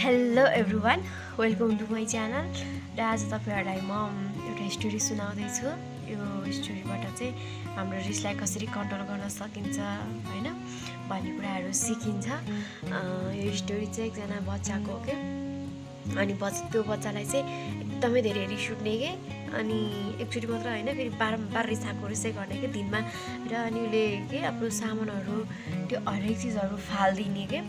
Hello everyone, welcome to my channel. र आज तपाईहरुलाई म एउटा स्टोरी सुनाउँदैछु। यो स्टोरीबाट चाहिँ हाम्रो रिसलाई कसरी कन्ट्रोल गर्न सकिन्छ हैन भन्ने कुराहरू सिकिन्छ। यो स्टोरी चाहिँ एकजना बच्चाको हो के। अनि त्यो बच्चालाई चाहिँ एकदमै धेरै रिस उठ्ने के। अनि एकचोटि मात्र हैन, फेरि बारम्बार रिसै गर्ने के दिनमा। र अनि उसले के आफ्नो सामानहरू त्यो हरेक चिजहरू फाल्दिने के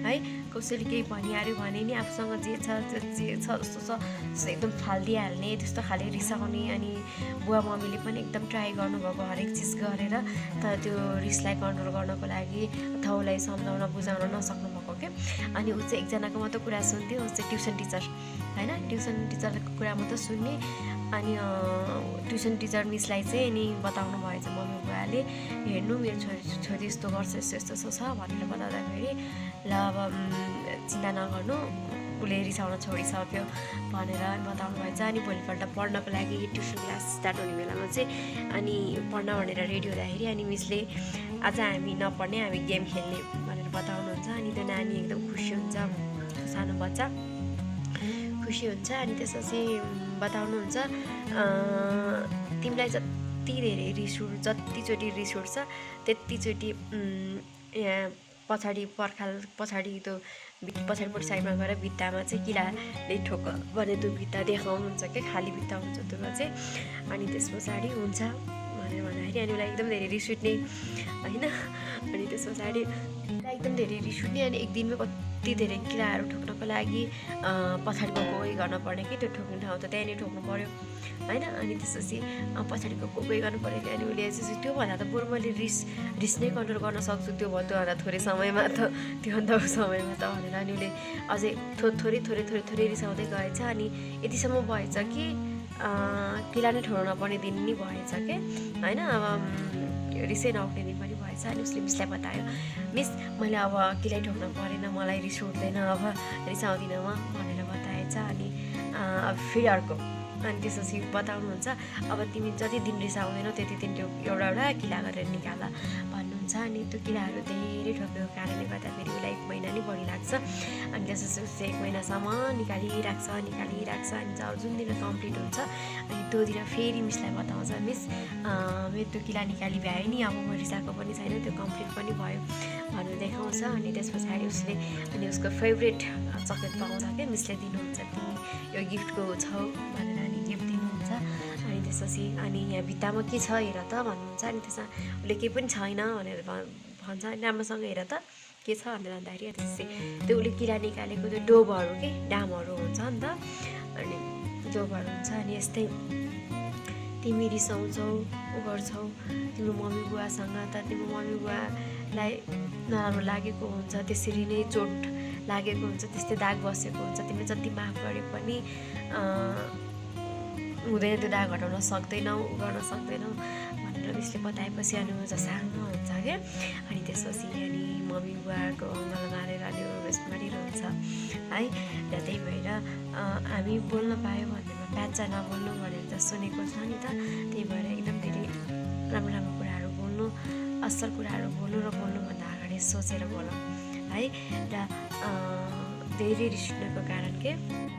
है। कसैले केही भनिहाल्यो भने नि आफूसँग जे छ जस्तो छ एकदम फालिदिइहाल्ने, त्यस्तो खाले रिसाउने। अनि बुवा मम्मीले पनि एकदम ट्राई गर्नुभएको हरेक चिज गरेर तर त्यो रिसलाई कन्ट्रोल गर्नको लागि अथवा उसलाई सम्झाउन बुझाउन नसक्नु भएको के। अनि ऊ चाहिँ एकजनाको मात्र कुरा सुन्थ्यो, ऊ चाहिँ ट्युसन टिचर हैन। ट्युसन टिचरको कुरा मात्र सुन्ने। अनि ट्युसन टिचर मिसलाई चाहिँ नि बताउनु भएछ मम्मी बुवाले, हेर्नु मेरो छोरी यस्तो गर्छ यस्तो छ भनेर बताउँदाखेरि ल अब चिन्ता नगर्नु, उसले रिसाउन छोडिसक्यो भनेर बताउनु भएछ। अनि भोलिपल्ट पढ्नको लागि ट्युसन क्लास स्टार्ट हुने बेलामा चाहिँ अनि पढ्न भनेर रेडी हुँदाखेरि अनि मिसले आज हामी नपढ्ने, हामी गेम खेल्ने भनेर बताउनुहुन्छ। अनि त्यो नानी एकदम खुसी हुन्छ, सानो बच्चा खुसी हुन्छ। अनि त्यसपछि बताउनुहुन्छ तिमीलाई जतिचोटि रिस उठ्छ त्यतिचोटि यहाँ पछाडि त्यो पछाडिपट्टि साइडमा गएर भित्तामा चाहिँ किलाले ठोक भने त्यो भित्ता देखाउनुहुन्छ क्या, खाली भित्ता हुन्छ त्यो चाहिँ। अनि त्यस पछाडि हुन्छ भनेर भन्दाखेरि अनि उसलाई एकदम धेरै रिस उठ्ने होइन। अनि त्यस पछाडि एकदम धेरै रिस उठ्ने। अनि एक दिनमा कति धेरै किलाहरू ठोक्नको लागि पछाडिको गई गर्नुपर्ने कि त्यो ठोक्ने ठाउँ त त्यहीँनिर ठोक्नु पऱ्यो होइन। अनि त्यसपछि पछाडिको गई गर्नु पऱ्यो कि। अनि उसले चाहिँ त्योभन्दा त बरु मैले रिस नै कन्ट्रोल गर्न सक्छु त्योभन्दा थोरै समयमा त त्योभन्दा समयमा त भनेर अनि उसले अझै थोरै रिसाउँदै गएछ। अनि यतिसम्म भएछ कि किला नै ठोर्न नपर्ने दिन नि भएछ के होइन। अब रिसै नउठ्ने दिन पनि भएछ। अनि उसले मिसलाई बतायो, मिस मैले अब किलाई ठोक्न परेन, मलाई रिस उठ्दैन, अब रिसाउँदिनँ म भनेर बताएछ। अनि अब फेरि अर्को अनि त्यसपछि बताउनुहुन्छ अब तिमी जति दिन रिसाउँदैनौ त्यति दिन त्यो एउटा किला गरेर निकाल भन्नुहुन्छ। अनि त्यो किलाहरू धेरै ठोकेको कारणले गर्दाखेरि उसलाई 1 महिना नै बढी लाग्छ। अनि त्यसपछि उसले 1 महिनासम्म निकालिराख्छ। अनि जब जुन दिन कम्प्लिट हुन्छ अनि त्यो दिन फेरि मिसलाई बताउँछ, मिस मेरो त्यो किला निकाली भ्यायो नि, अब म रिसाएको पनि छैन, त्यो कम्प्लिट पनि भयो भनेर देखाउँछ। अनि त्यस पछाडि उसले अनि उसको फेभरेट चक्लेट पाउँछ क्या, मिसले दिनुहुन्छ, तिमी यो गिफ्टको छौ भनेर अनि गिफ्ट दिनुहुन्छ। अनि त्यसपछि अनि यहाँ भित्तामा के छ हेर त भन्नुहुन्छ। अनि त्यसमा उसले केही पनि छैन भनेर भन्छ। अनि राम्रोसँग हेर त के छ भनेर भन्दाखेरि त्यसपछि त्यो उसले किरा निकालेको त्यो डोबहरू के डामहरू हुन्छ नि त। अनि डोबहरू हुन्छ। अनि यस्तै तिमी रिसाउँछौ उ गर्छौ तिम्रो मम्मी बुवासँग, त तिम्रो मम्मी बुवालाई नराम्रो लागेको हुन्छ, त्यसरी नै चोट लागेको हुन्छ, त्यस्तै दाग बसेको हुन्छ, तिमीले जति माफ गरे पनि हुँदैन, त्यो दाग हटाउन सक्दैनौ, गर्न सक्दैनौ भनेर मिसले बताएपछि अनि झसाङ्ग हुन्छ क्या। अनि त्यसपछि अनि मम्मी बुवाको अङ्गल मारेर अनि रेस्ट मारिरहन्छ है। र त्यही भएर हामी बोल्न पायो भन्नेमा प्याचा नबोल्नु भनेर त सुनेको छ नि त। त्यही भएर एकदम धेरै राम्रो कुराहरू बोल्नु, असल कुराहरू बोल्नु र बोल्नुभन्दा अगाडि सोचेर बोलौँ है। र धेरै रिस उठ्नुको कारण के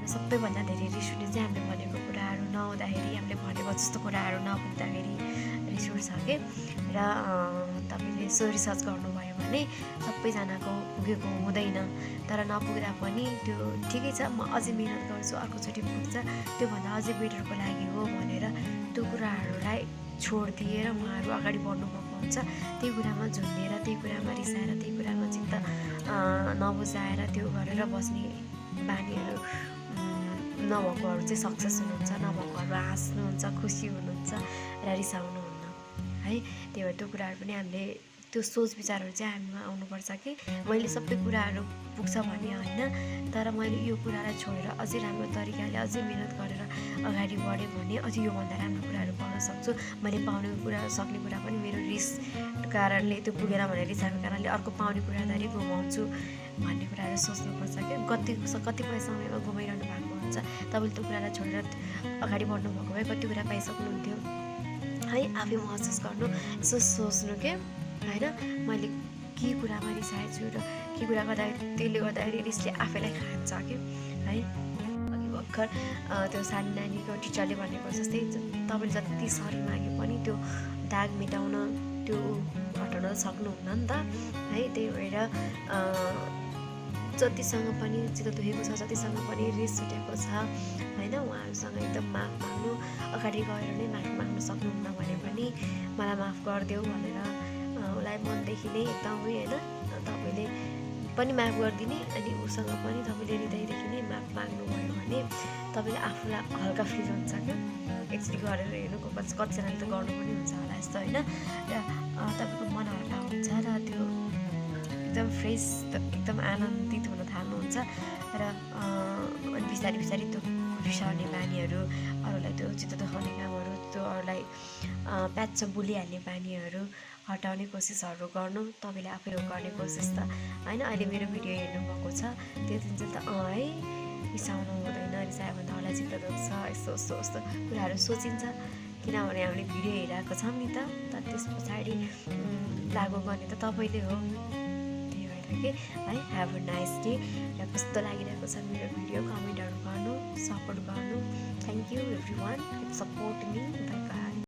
सबैभन्दा धेरै रिस उठ्ने चाहिँ हामीले भनेको कुराहरू नहुँदाखेरि, हामीले भनेको जस्तो कुराहरू नपुग्दाखेरि रिस उठ्छ के। र तपाईँले यसो रिसर्च गर्नुभयो भने सबैजनाको पुगेको हुँदैन, तर नपुग्दा पनि त्यो ठिकै छ, म अझै मिहिनेत गर्छु, अर्कोचोटि पुग्छ, त्योभन्दा अझै बेटरको लागि हो भनेर त्यो कुराहरूलाई छोडिदिएर उहाँहरू अगाडि बढ्नुभएको हुन्छ। त्यही कुरामा झुन्डेर, त्यही कुरामा रिसाएर, त्यही कुरामा चित्त नबुझाएर त्यो गरेर बस्ने बानीहरू नभएकोहरू चाहिँ सक्सेस हुनुहुन्छ, नभएकोहरू हाँस्नुहुन्छ, खुसी हुनुहुन्छ र रिसाउनुहुन्न है। त्यही भएर त्यो कुराहरू पनि हामीले त्यो सोच विचारहरू चाहिँ हामीमा आउनुपर्छ कि मैले सबै कुराहरू पुग्छ भने होइन, तर मैले यो कुरालाई छोडेर अझै राम्रो तरिकाले अझै मिहिनेत गरेर अगाडि बढेँ भने अझै योभन्दा राम्रो कुराहरू पाउन सक्छु। मैले पाउने कुरा सक्ने कुरा पनि मेरो रिस कारणले त्यो पुगेन भनेर रिसाएको कारणले अर्को पाउने कुराधरि गुमाउँछु भन्ने कुराहरू सोच्नुपर्छ क्या। कतिपय समयमा गुमाइरहनु भएको हुन्छ, तपाईँले त्यो कुरालाई छोडेर अगाडि बढ्नु भएको भए कति कुरा पाइसक्नुहुन्थ्यो है। आफै महसुस गर्नु, यसो सोच्नु के होइन, मैले के कुरामा रिसाएछु र के कुरा गर्दा त्यसले गर्दाखेरि रिसले आफैलाई खान्छ कि है। अघि भर्खर त्यो सानो नानीको टिचरले भनेको जस्तै तपाईँले जति सरी मागे पनि त्यो दाग मेटाउन त्यो हटाउन सक्नुहुन्न नि त है। त्यही भएर जतिसँग पनि चित्त दुखेको छ, जतिसँग पनि रिस उठेको छ होइन, उहाँहरूसँग एकदम माफ माग्नु। अगाडि गएर नै माफ माग्नु सक्नुहुन्न भने पनि मलाई माफ गरिदेऊ भनेर उसलाई मनदेखि नै एकदमै होइन तपाईँले पनि माफ गरिदिने, अनि उसँग पनि तपाईँले हृदयदेखि नै माफ माग्नुभयो भने तपाईँले आफूलाई हल्का फिल हुन्छ क्या। एक्चुली गरेर हेर्नु कतिजनाले त गर्नु पनि हुन्छ होला यस्तो होइन, र तपाईँको मन हल्का हुन्छ र त्यो एकदम फ्रेस एकदम आनन्दित हुन थाल्नुहुन्छ। र अनि बिस्तारै बिस्तारै त्यो रिसाउने बानीहरू, अरूलाई त्यो चित्त दुखाउने कामहरू, त्यो अरूलाई प्याच्च बोलिहाल्ने बानीहरू हटाउने कोसिसहरू गर्नु। तपाईँले आफै गर्ने कोसिस त होइन। अहिले मेरो भिडियो हेर्नुभएको छ त्यो दिन चाहिँ त है रिसाउनु हुँदैन, रिसायो भने त अरूलाई चित्त दुख्छ, यस्तो यस्तो यस्तो कुराहरू सोचिन्छ। किनभने हामीले भिडियो हेरिरहेको छौँ नि त, त्यस पछाडि लागु गर्ने त तपाईँले हो। है हेभ अ नाइस डे। र कस्तो लागिरहेको छ मेरो भिडियो कमेन्टहरू गर्नु, सपोर्ट गर्नु। Thank you every one, support me. By by.